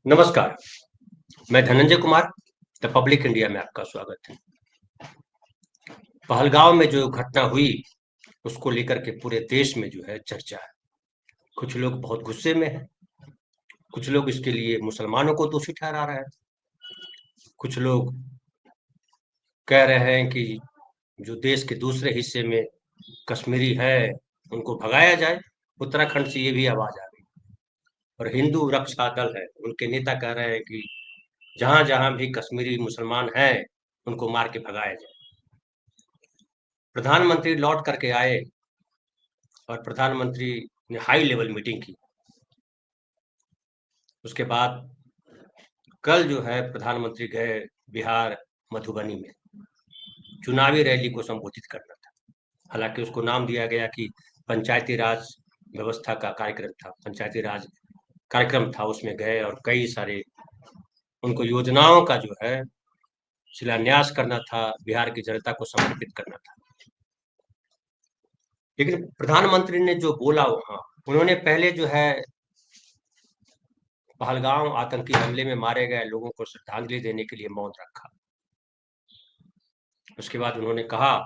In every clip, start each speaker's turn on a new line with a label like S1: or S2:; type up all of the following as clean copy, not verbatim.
S1: नमस्कार, मैं Dhananjay Kumar, the public India में आपका स्वागत है। पहलगाँव में जो घटना हुई, उसको लेकर के पूरे देश में जो है चर्चा है। कुछ लोग बहुत गुस्से में हैं, कुछ लोग इसके लिए मुसलमानों को दोषी ठहरा रहे हैं, कुछ लोग कह रहे हैं कि जो देश के दूसरे हिस्से में कश्मीरी है, उनको भगाया जाए। उत्तराखंड से ये भी आवाज़ आ गई और हिंदू रक्षा दल है, उनके नेता कह रहे हैं कि जहाँ-जहाँ भी कश्मीरी मुसलमान हैं, उनको मार के भगाया जाए। प्रधानमंत्री लौट करके आए और प्रधानमंत्री ने हाई लेवल मीटिंग की। उसके बाद कल जो है प्रधानमंत्री गए बिहार मधुबनी में, चुनावी रैली को संबोधित करना था। हालाँकि उसको नाम दिया गया कि पंचायती राज व्यवस्था का कार्यक्रम था, पंचायती राज कार्यक्रम था, उसमें गए और कई सारे उनको योजनाओं का जो है शिलान्यास करना था, बिहार की जनता को समर्पित करना था। लेकिन प्रधानमंत्री ने जो बोला वहाँ, उन्होंने पहले जो है पहलगाम आतंकी हमले में मारे गए लोगों को श्रद्धांजलि देने के लिए मौन रखा। उसके बाद उन्होंने कहा,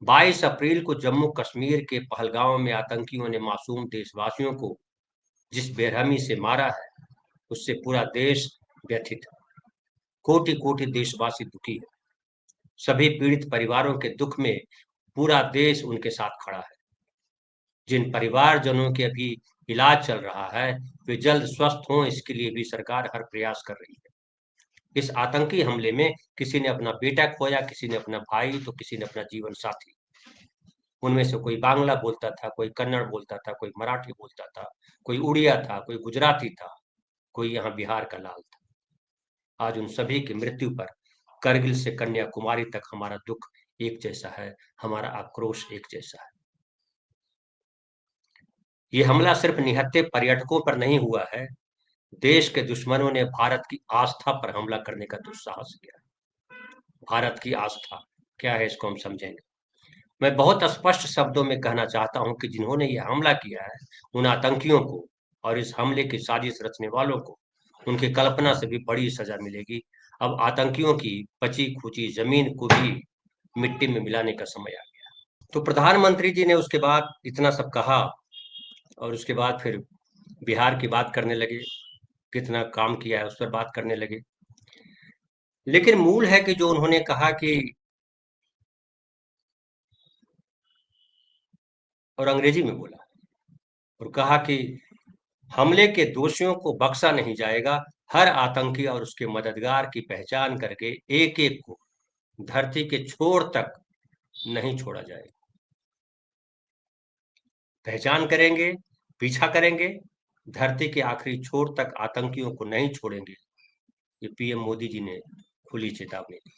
S1: 22 अप्रैल को जम्मू कश्मीर के पहलगाम में आतंकियों ने मासूम देशवासियों को जिस बेरहमी से मारा है, उससे पूरा देश व्यथित है। कोटि-कोटि देशवासी दुखी हैं। सभी पीड़ित परिवारों के दुख में पूरा देश उनके साथ खड़ा है। जिन परिवारजनों के अभी इलाज चल रहा है, वे जल्द स्वस्थ हों, इसके लिए भी सरकार हर प्रयास कर रही है। इस आतंकी हमले में किसी ने अपना बेटा खोया, किसी ने अपना भाई, तो किसी ने अपना जीवन साथी। उनमें से कोई बांग्ला बोलता था, कोई कन्नड़ बोलता था, कोई मराठी बोलता था, कोई उड़िया था, कोई गुजराती था, कोई यहाँ बिहार का लाल था। आज उन सभी की मृत्यु पर करगिल से कन्याकुमारी तक हमारा दुख एक जैसा है, हमारा आक्रोश एक जैसा है। ये हमला सिर्फ निहत्थे पर्यटकों पर नहीं हुआ है, देश के दुश्मनों ने भारत की आस्था पर हमला करने का दुस्साहस किया। भारत की आस्था क्या है, इसको हम समझेंगे। मैं बहुत स्पष्ट शब्दों में कहना चाहता हूं कि जिन्होंने यह हमला किया है, उन आतंकियों को और इस हमले की साजिश रचने वालों को उनकी कल्पना से भी बड़ी सजा मिलेगी। अब आतंकियों की बची-खुची जमीन को भी मिट्टी में मिलाने का समय आ गया। तो प्रधानमंत्री जी ने उसके बाद इतना सब कहा और उसके बाद फिर बिहार की बात करने लगे, कितना काम किया है उस पर बात करने लगे। लेकिन मूल है कि जो उन्होंने कहा कि और अंग्रेजी में बोला और कहा कि हमले के दोषियों को बख्शा नहीं जाएगा, हर आतंकी और उसके मददगार की पहचान करके एक-एक को धरती के छोर तक नहीं छोड़ा जाएगा। पहचान करेंगे, पीछा करेंगे, धरती के आखिरी छोर तक आतंकियों को नहीं छोड़ेंगे। ये पीएम मोदी जी ने खुली चेतावनी दी।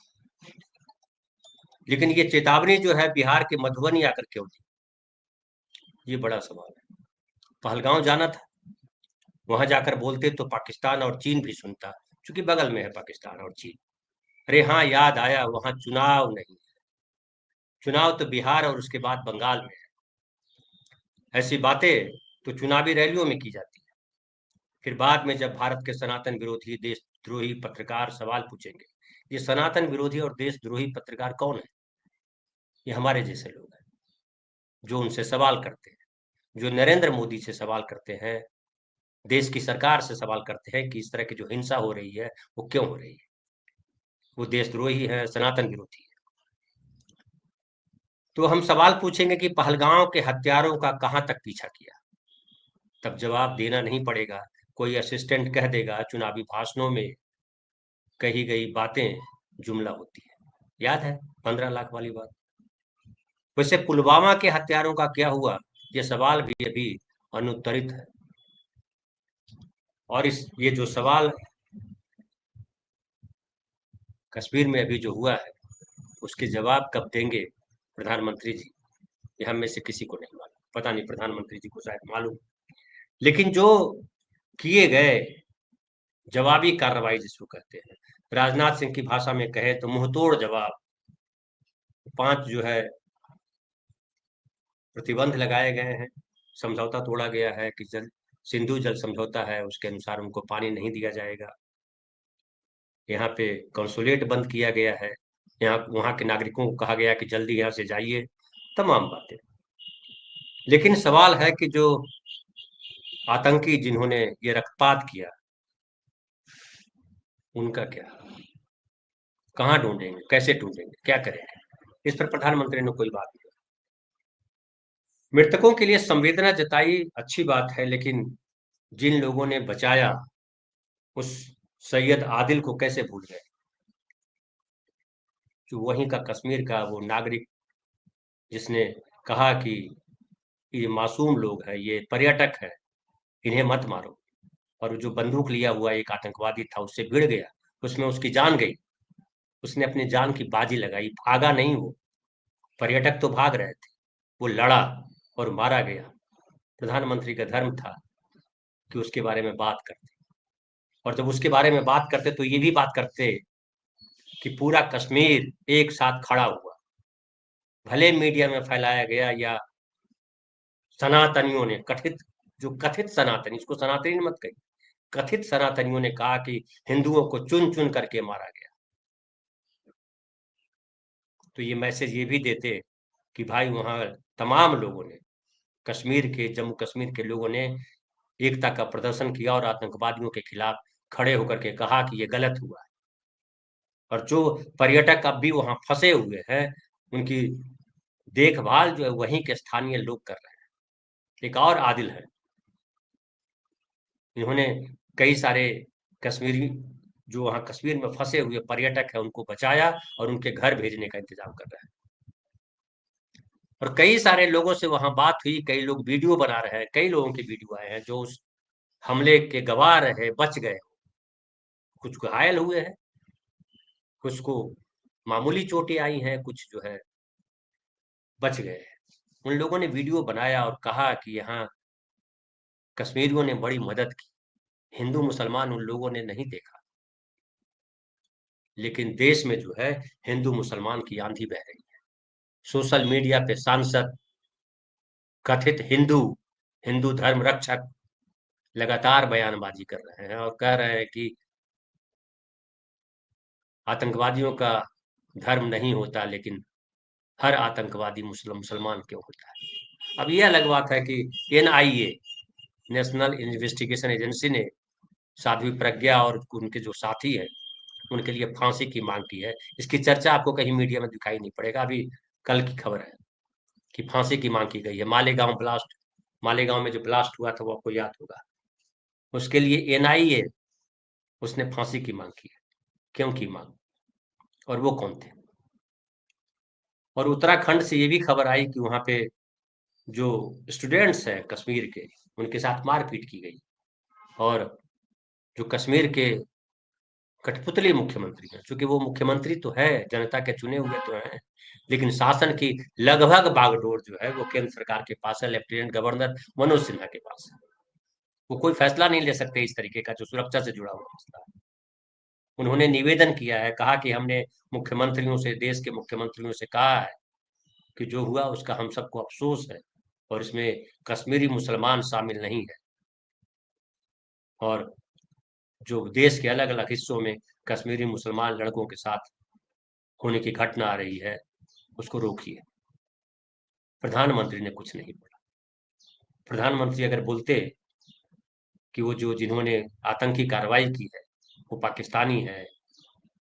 S1: लेकिन ये चेतावनी जो है बिहार के मधुबनी आकर क्यों दी? ये बड़ा सवाल है। पहलगांव जाना था, वहां जाकर बोलते तो पाकिस्तान और चीन भी सुनता, क्योंकि बगल में है पाकिस्तान और चीन। अरे हाँ, याद आया, वहां चुनाव नहीं, चुनाव तो बिहार और उसके बाद बंगाल में है। ऐसी बातें तो चुनावी रैलियों में की जाती है। फिर बाद में जब भारत के सनातन विरोधी देशद्रोही पत्रकार सवाल पूछेंगे, ये सनातन विरोधी और देशद्रोही पत्रकार कौन है? ये हमारे जैसे लोग हैं, जो उनसे सवाल करते हैं, जो नरेंद्र मोदी से सवाल करते हैं, देश की सरकार से सवाल करते हैं कि इस तरह की जो हिंसा हो रही है, वो क्यों हो रही है? वो देशद्रोही है, सनातन विरोधी है। तो हम सवाल पूछेंगे कि पहलगांव के हत्यारों का कहां तक पीछा किया? तब जवाब देना नहीं पड़ेगा। कोई असिस्टेंट कह देगा, चुनावी भाषणों में कही गई बातें जुमला होती है। याद है 15 लाख वाली बात? वैसे पुलवामा के हत्यारों का क्या हुआ? ये सवाल भी अभी अनुत्तरित है। और इस ये जो सवाल कश्मीर में अभी जो हुआ है, उसके जवाब कब देंगे प्रधानमंत्री जी, ये हम में से किसी को नहीं मालूम। पता नहीं प्रधानमंत्री जी को शायद मालूम। लेकिन जो किए गए जवाबी कार्रवाई जिसको कहते हैं, राजनाथ सिंह की भाषा में कहें तो मुंहतोड़ जवाब। 5 जो है प्रतिबंध लगाए गए हैं, समझौता तोड़ा गया है कि सिंधु जल समझौता है, उसके अनुसार उनको पानी नहीं दिया जाएगा। यहाँ पे कंसुलेट बंद किया गया है, यहाँ वहाँ के नागरिकों को कहा गया कि जल्दी यहाँ से जाइए, तमाम बातें। लेकिन सवाल है कि जो आतंकी जिन्होंने ये रक्तपात किया, उनका क्या? कहाँ ढूंढेंगे, कैसे ढूंढेंगे, क्या करेंगे? इस पर प्रधानमंत्री ने कोई बात नहीं। मृतकों के लिए संवेदना जताई, अच्छी बात है, लेकिन जिन लोगों ने बचाया, उस सैयद आदिल को कैसे भूल गए? जो वहीं का कश्मीर का वो नागरिक, जिसने कहा कि ये मासूम लोग हैं, ये पर्यटक है, इन्हें मत मारो। और जो बंदूक लिया हुआ एक आतंकवादी था, उससे भिड़ गया, उसमें उसकी जान गई। उसने अपनी जान की बाजी लगाई, भागा नहीं वो। पर्यटक तो भाग रहे थे, वो लड़ा और मारा गया। प्रधानमंत्री का धर्म था कि उसके बारे में बात करते, और जब उसके बारे में बात करते तो ये भी बात करते कि पूरा कश्मीर एक साथ खड़ा हुआ। भले मीडिया में फैलाया गया या सनातनियों ने, कथित सनातनी, इसको सनातनी मत कहिए, कथित सनातनियों ने कहा कि हिंदुओं को चुन चुन करके मारा गया। तो ये मैसेज ये भी देते कि भाई वहां तमाम लोगों ने, कश्मीर के, जम्मू कश्मीर के लोगों ने एकता का प्रदर्शन किया और आतंकवादियों के खिलाफ खड़े होकर के कहा कि ये गलत हुआ है। और जो पर्यटक अब भी वहां फंसे हुए हैं, उनकी देखभाल जो है वहीं के स्थानीय लोग कर रहे हैं। एक और आदिल है, इन्होंने कई सारे कश्मीरी, जो वहां कश्मीर में फंसे हुए पर्यटक है, उनको बचाया और उनके घर भेजने का इंतजाम कर रहा है। और कई सारे लोगों से वहां बात हुई, कई लोग वीडियो बना रहे हैं, कई लोगों के वीडियो आए हैं जो उस हमले के गवाह रहे, बच गए। कुछ घायल हुए हैं, कुछ को मामूली चोटें आई हैं, कुछ जो है बच गए हैं। उन लोगों ने वीडियो बनाया और कहा कि यहाँ कश्मीरियों ने बड़ी मदद की, हिंदू मुसलमान उन लोगों ने नहीं देखा। लेकिन देश में जो है हिंदू मुसलमान की आंधी बह रही है। सोशल मीडिया पे सांसद, कथित हिंदू, हिंदू धर्म रक्षक लगातार बयानबाजी कर रहे हैं और कह रहे हैं कि आतंकवादियों का धर्म नहीं होता, लेकिन हर आतंकवादी मुसलमान क्यों होता है? अब ये अलग बात है कि एनआईए, नेशनल इन्वेस्टिगेशन एजेंसी ने साध्वी प्रज्ञा और उनके जो साथी हैं, उनके लिए फांसी की मांग की है। इसकी चर्चा आपको कहीं मीडिया में दिखाई नहीं पड़ेगा। अभी कल की खबर है कि फांसी की मांग की गई है। मालेगांव में जो ब्लास्ट हुआ था, वो आपको याद होगा। उसके लिए एनआईए, उसने फांसी की मांग की है। क्यों की मांग, और वो कौन थे? और उत्तराखंड से ये भी खबर आई कि वहां पे जो स्टूडेंट्स हैं कश्मीर के, उनके साथ मारपीट की गई। और जो कश्मीर के कठपुतली मुख्यमंत्री हैं, चूंकि वो मुख्यमंत्री तो है, जनता के चुने हुए तो हैं, लेकिन शासन की लगभग बागडोर जो है वो केंद्र सरकार के पास है, लेफ्टिनेंट गवर्नर मनोज सिन्हा के पास है। वो कोई फैसला नहीं ले सकते इस तरीके का जो सुरक्षा से जुड़ा हुआ मसला है। उन्होंने निवेदन किया है, कहा कि हमने मुख्यमंत्रियों से, देश के मुख्यमंत्रियों से कहा है कि जो हुआ उसका हम सबको अफसोस है, और इसमें कश्मीरी मुसलमान शामिल नहीं है। और जो देश के अलग अलग हिस्सों में कश्मीरी मुसलमान लड़कों के साथ होने की घटना आ रही है, उसको रोकिए। प्रधानमंत्री ने कुछ नहीं बोला। प्रधानमंत्री अगर बोलते कि वो जो जिन्होंने आतंकी कार्रवाई की है वो पाकिस्तानी है,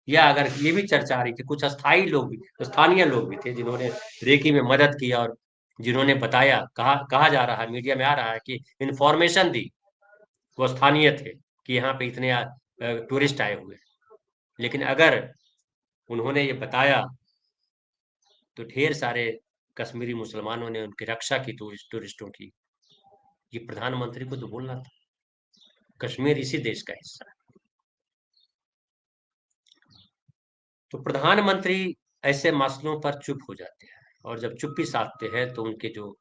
S1: या अगर ये भी चर्चा आ रही थी कुछ अस्थाई लोग भी, स्थानीय लोग भी थे जिन्होंने रेकी में मदद की, और जिन्होंने बताया, कहा जा रहा है, मीडिया में आ रहा है कि इंफॉर्मेशन दी, वो स्थानीय थे कि यहाँ पे इतने टूरिस्ट आए हुए हैं। लेकिन अगर उन्होंने ये बताया तो ढेर सारे कश्मीरी मुसलमानों ने उनकी रक्षा की, टूरिस्टों की। ये प्रधानमंत्री को तो बोलना था, कश्मीर इसी देश का हिस्सा है। तो प्रधानमंत्री ऐसे मसलों पर चुप हो जाते हैं, और जब चुप्पी साधते हैं तो उनके जो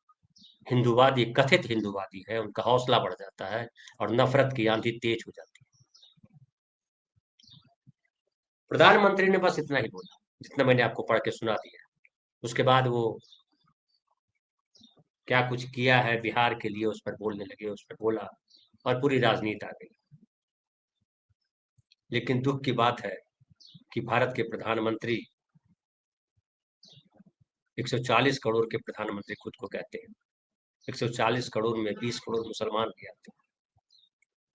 S1: हिंदूवादी, कथित हिंदूवादी है, उनका हौसला बढ़ जाता है और नफरत की आंधी तेज हो जाती है। प्रधानमंत्री ने बस इतना ही बोला जितना मैंने आपको पढ़ के सुना दिया। उसके बाद वो क्या कुछ किया है बिहार के लिए, उस पर बोलने लगे, उस पर बोला। और पूरी राजनीति आ गई। लेकिन दुख की बात है कि भारत के प्रधानमंत्री 140 करोड़ के प्रधानमंत्री खुद को कहते हैं। 140 करोड़ में 20 करोड़ मुसलमान भी आते हैं।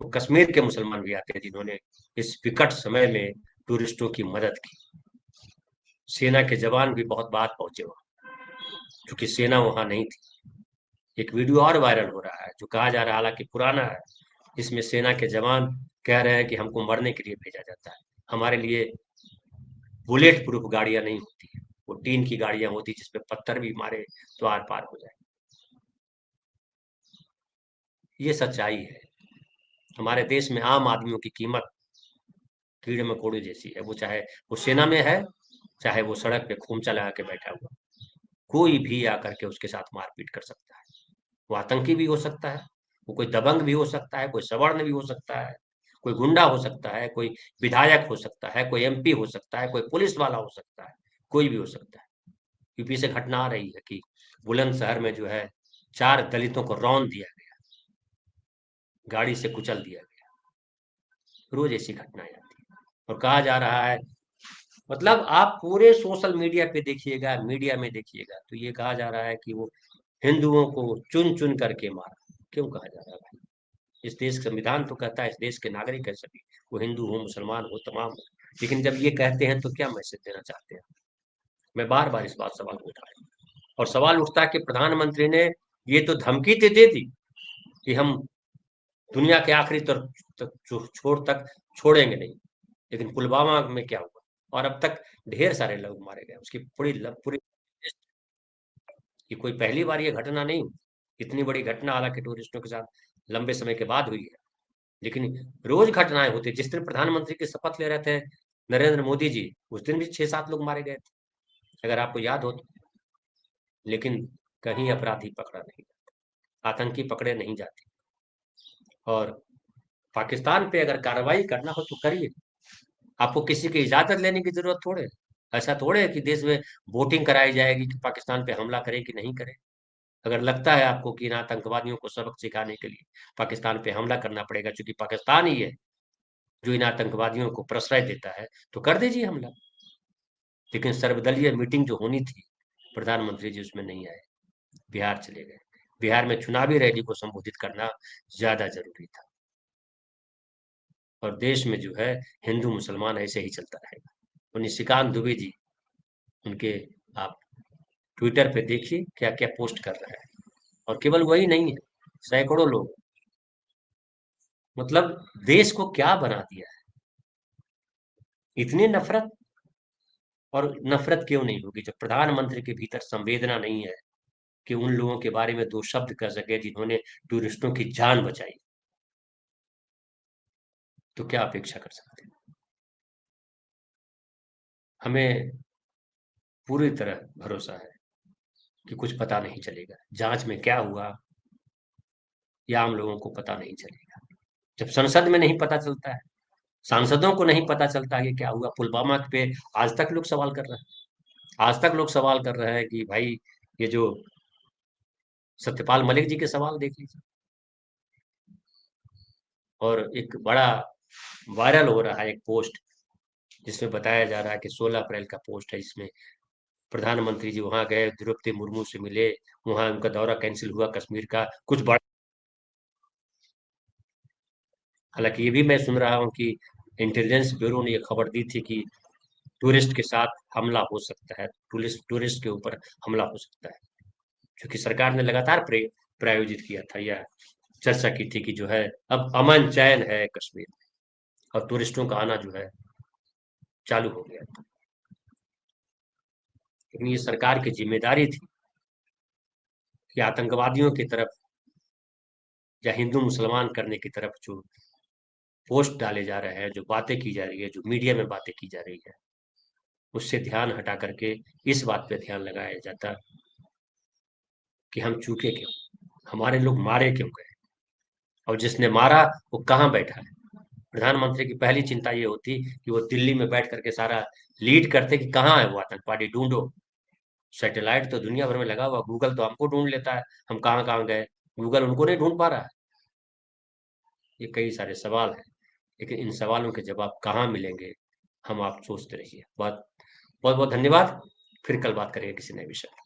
S1: वो कश्मीर के मुसलमान भी आते हैं जिन्होंने इस विकट समय में टूरिस्टों की मदद की। सेना के जवान भी बहुत बार पहुंचे वहां, क्योंकि सेना वहां नहीं थी। एक वीडियो और वायरल हो रहा है जो कहा जा रहा है, हालांकि पुराना है, जिसमें सेना के जवान कह रहे हैं कि हमको मरने के लिए भेजा जाता है। हमारे लिए बुलेट प्रूफ गाड़ियां नहीं होती है, वो टीन की गाड़ियां होती जिसपे पत्थर भी मारे तो आर पार हो जाए। ये सच्चाई है। हमारे देश में आम आदमियों की कीमत कीड़े मकोड़े जैसी है। वो चाहे वो सेना में है, चाहे वो सड़क पे खूंचा लगा के बैठा हुआ, कोई भी आकर के उसके साथ मारपीट कर सकता है। वो आतंकी भी हो सकता है, वो कोई दबंग भी हो सकता है, कोई सवर्ण भी हो सकता है, कोई गुंडा हो सकता है, कोई विधायक हो सकता है, कोई एमपी हो सकता है, कोई पुलिस वाला हो सकता है, कोई भी हो सकता है। यूपी से घटना आ रही है कि बुलंदशहर में जो है 4 दलितों को रौंद दिया गया, गाड़ी से कुचल दिया गया। रोज ऐसी घटनाएं आती है और कहा जा रहा है, मतलब आप पूरे सोशल मीडिया पे देखिएगा, मीडिया में देखिएगा, तो ये कहा जा रहा है कि वो हिंदुओं को चुन चुन करके मारा। क्यों कहा जा रहा है भाई? इस देश का संविधान तो कहता है इस देश के नागरिक है सभी, वो हिंदू हो, मुसलमान हो, तमाम हो। लेकिन जब ये कहते हैं तो क्या मैसेज देना चाहते हैं? मैं बार बार इस बात सवाल उठा रहा हूँ, और सवाल उठता है कि प्रधानमंत्री ने ये तो धमकी दे दी कि हम दुनिया के आखिरी तक छोर तक छोड़ेंगे नहीं। लेकिन पुलवामा में क्या हुआ? और अब तक ढेर सारे लोग मारे गए, उसकी पूरी ये कोई पहली बार ये घटना नहीं हुई। इतनी बड़ी घटना हालांकि टूरिस्टों के साथ लंबे समय के बाद हुई है, लेकिन रोज घटनाएं होती। जिस दिन प्रधानमंत्री की शपथ ले रहे थे नरेंद्र मोदी जी, उस दिन भी 6-7 लोग मारे गए थे, अगर आपको याद हो तो। लेकिन कहीं अपराधी पकड़ा नहीं जाता, आतंकी पकड़े नहीं जाते। और पाकिस्तान पे अगर कार्रवाई करना हो तो करिए, आपको किसी की इजाजत लेने की जरूरत थोड़े है। ऐसा थोड़े है कि देश में वोटिंग कराई जाएगी कि पाकिस्तान पे हमला करे कि नहीं करे। अगर लगता है आपको कि इन आतंकवादियों को सबक सिखाने के लिए पाकिस्तान पे हमला करना पड़ेगा, क्योंकि पाकिस्तान ही है जो इन आतंकवादियों को प्रश्रय देता है, तो कर दीजिए हमला। लेकिन सर्वदलीय मीटिंग जो होनी थी, प्रधानमंत्री जी उसमें नहीं आए, बिहार चले गए। बिहार में चुनावी रैली को संबोधित करना ज्यादा जरूरी था। और देश में जो है हिंदू मुसलमान ऐसे ही चलता रहेगा। तो निशिकांत दुबे जी, उनके आप ट्विटर पे देखिए क्या क्या पोस्ट कर रहे हैं। और केवल वही नहीं है, सैकड़ों लोग, मतलब देश को क्या बना दिया है। इतनी नफरत, और नफरत क्यों नहीं होगी जब प्रधानमंत्री के भीतर संवेदना नहीं है कि उन लोगों के बारे में दो शब्द कह सके जिन्होंने टूरिस्टों की जान बचाई। तो क्या अपेक्षा कर सकते हैं? हमें पूरी तरह भरोसा है कि कुछ पता नहीं चलेगा, जांच में क्या हुआ या आम लोगों को पता नहीं चलेगा। जब संसद में नहीं पता चलता है, सांसदों को नहीं पता चलता कि क्या हुआ पुलवामा पे, आज तक लोग सवाल कर रहे हैं। आज तक लोग सवाल कर रहे हैं कि भाई ये जो सत्यपाल मलिक जी के सवाल देख लीजिए। और एक बड़ा वायरल हो रहा है एक पोस्ट, जिसमें बताया जा रहा है कि 16 अप्रैल का पोस्ट है, इसमें प्रधानमंत्री जी वहां गए, द्रौपदी मुर्मू से मिले, वहां उनका दौरा कैंसिल हुआ कश्मीर का कुछ बड़ा। हालांकि ये भी मैं सुन रहा हूँ कि इंटेलिजेंस ब्यूरो ने ये खबर दी थी कि टूरिस्ट के साथ हमला हो सकता है, टूरिस्ट के ऊपर हमला हो सकता है, क्योंकि सरकार ने लगातार प्रायोजित किया था, या चर्चा की थी कि जो है अब अमन चैन है कश्मीर में, और टूरिस्टों का आना जो है चालू हो गया था। लेकिन ये सरकार की जिम्मेदारी थी कि आतंकवादियों की तरफ या हिंदू मुसलमान करने की तरफ जो पोस्ट डाले जा रहे हैं, जो बातें की जा रही है, जो मीडिया में बातें की जा रही है, उससे ध्यान हटा करके इस बात पे ध्यान लगाया जाता कि हम चूके क्यों, हमारे लोग मारे क्यों गए, और जिसने मारा वो कहाँ बैठा है। प्रधानमंत्री की पहली चिंता ये होती कि वो दिल्ली में बैठ करके सारा लीड करते कि कहाँ है वो आतंकवादी, ढूंढो। सैटेलाइट तो दुनिया भर में लगा हुआ, गूगल तो हमको ढूंढ लेता है हम कहाँ कहाँ गए, गूगल उनको नहीं ढूंढ पा रहा है। ये कई सारे सवाल हैं, लेकिन इन सवालों के जवाब कहाँ मिलेंगे, हम आप सोचते रहिए। बहुत बहुत बहुत धन्यवाद। फिर कल बात करेंगे किसी नए विषय पर।